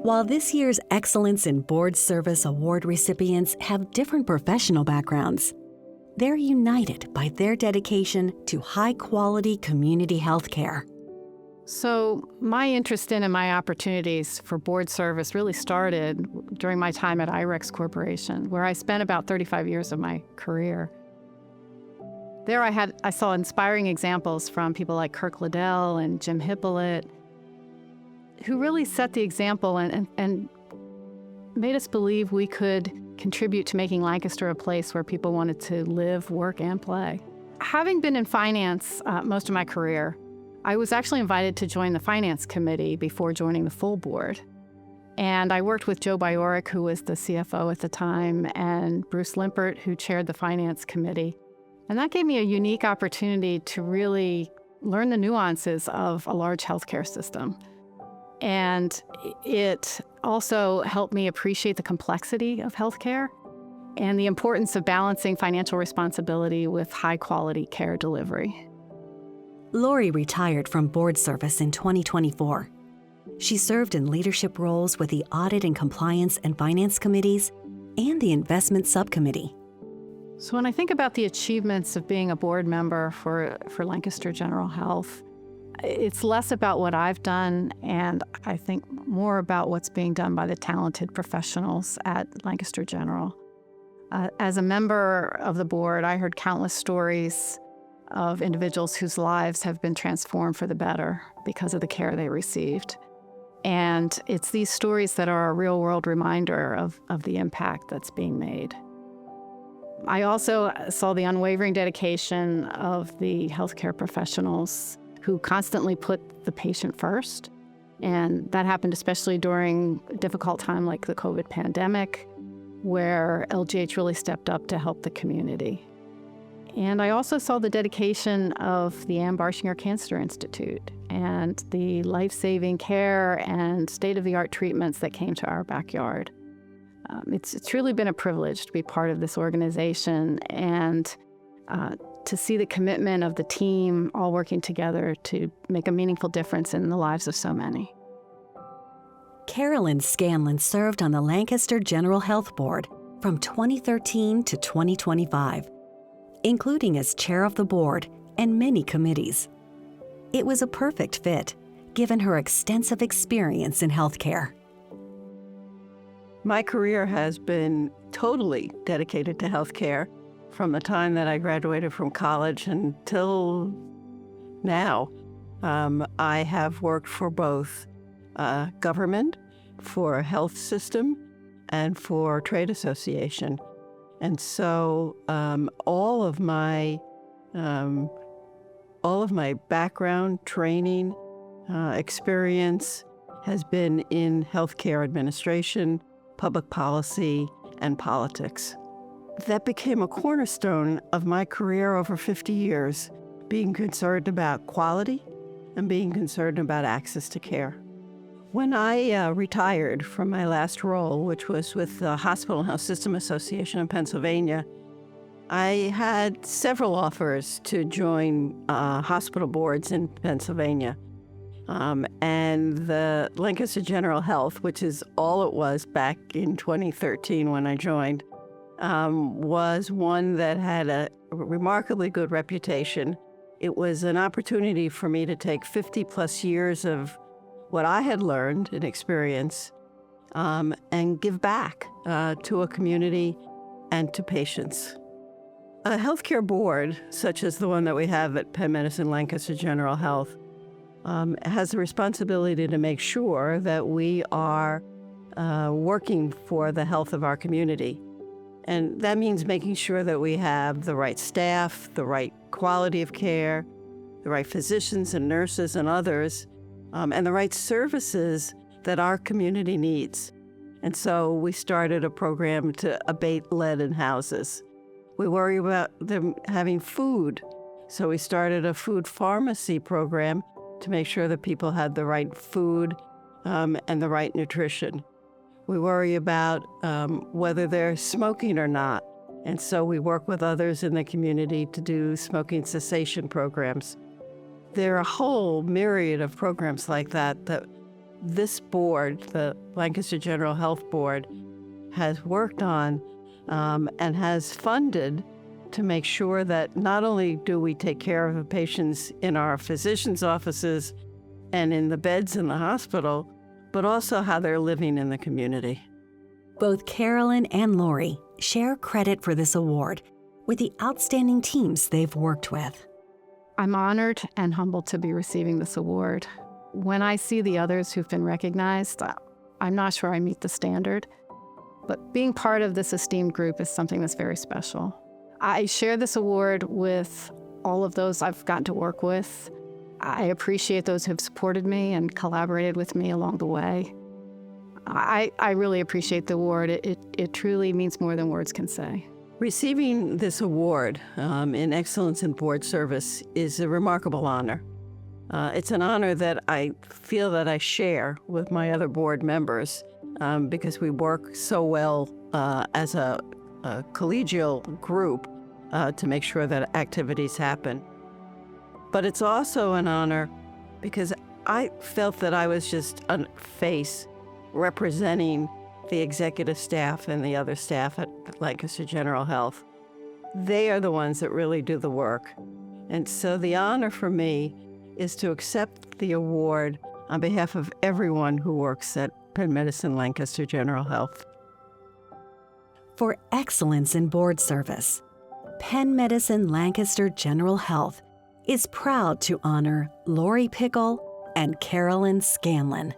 While this year's Excellence in Board Service Award recipients have different professional backgrounds, they're united by their dedication to high-quality community health care. So my interest in and my opportunities for board service really started during my time at IREX Corporation, where I spent about 35 years of my career. There I saw inspiring examples from people like Kirk Liddell and Jim Hippolyte, who really set the example and made us believe we could contribute to making Lancaster a place where people wanted to live, work, and play. Having been in finance most of my career, I was actually invited to join the finance committee before joining the full board. And I worked with Joe Biorik, who was the CFO at the time, and Bruce Limpert, who chaired the finance committee. And that gave me a unique opportunity to really learn the nuances of a large healthcare system. And it also helped me appreciate the complexity of healthcare and the importance of balancing financial responsibility with high-quality care delivery. Lori retired from board service in 2024. She served in leadership roles with the Audit and Compliance and Finance Committees and the Investment Subcommittee. So when I think about the achievements of being a board member for Lancaster General Health, it's less about what I've done, and I think more about what's being done by the talented professionals at Lancaster General. As a member of the board, I heard countless stories of individuals whose lives have been transformed for the better because of the care they received. And it's these stories that are a real-world reminder of the impact that's being made. I also saw the unwavering dedication of the healthcare professionals who constantly put the patient first. And that happened especially during a difficult time like the COVID pandemic, where LGH really stepped up to help the community. And I also saw the dedication of the Ann Barshinger Cancer Institute and the life-saving care and state-of-the-art treatments that came to our backyard. It's truly been a privilege to be part of this organization and to see the commitment of the team all working together to make a meaningful difference in the lives of so many. Carolyn Scanlan served on the Lancaster General Health Board from 2013 to 2025, including as chair of the board and many committees. It was a perfect fit, given her extensive experience in healthcare. My career has been totally dedicated to healthcare from the time that I graduated from college until now. I have worked for both government, for a health system, and for trade association. And so all of my background, training, experience has been in healthcare administration, public policy, and politics. That became a cornerstone of my career over 50 years, being concerned about quality and being concerned about access to care. When I retired from my last role, which was with the Hospital and Health System Association of Pennsylvania, I had several offers to join hospital boards in Pennsylvania. And the Lancaster General Health, which is all it was back in 2013 when I joined, was one that had a remarkably good reputation. It was an opportunity for me to take 50 plus years of what I had learned and experience and give back to a community and to patients. A healthcare board, such as the one that we have at Penn Medicine Lancaster General Health, has the responsibility to make sure that we are working for the health of our community. And that means making sure that we have the right staff, the right quality of care, the right physicians and nurses and others, and the right services that our community needs. And so we started a program to abate lead in houses. We worry about them having food, so we started a food pharmacy program to make sure that people had the right food and the right nutrition. We worry about whether they're smoking or not, and so we work with others in the community to do smoking cessation programs. There are a whole myriad of programs like that this board, the Lancaster General Health Board, has worked on and has funded to make sure that not only do we take care of the patients in our physicians' offices and in the beds in the hospital, but also how they're living in the community. Both Carolyn and Lori share credit for this award with the outstanding teams they've worked with. I'm honored and humbled to be receiving this award. When I see the others who've been recognized, I'm not sure I meet the standard, but being part of this esteemed group is something that's very special. I share this award with all of those I've gotten to work with. I appreciate those who've supported me and collaborated with me along the way. I really appreciate the award. It truly means more than words can say. Receiving this award in excellence in board service is a remarkable honor. It's an honor that I feel that I share with my other board members because we work so well as a collegial group to make sure that activities happen. But it's also an honor because I felt that I was just a face representing the executive staff and the other staff at Lancaster General Health. They are the ones that really do the work. And so the honor for me is to accept the award on behalf of everyone who works at Penn Medicine Lancaster General Health. For excellence in board service, Penn Medicine Lancaster General Health is proud to honor Lori Pickell and Carolyn Scanlan.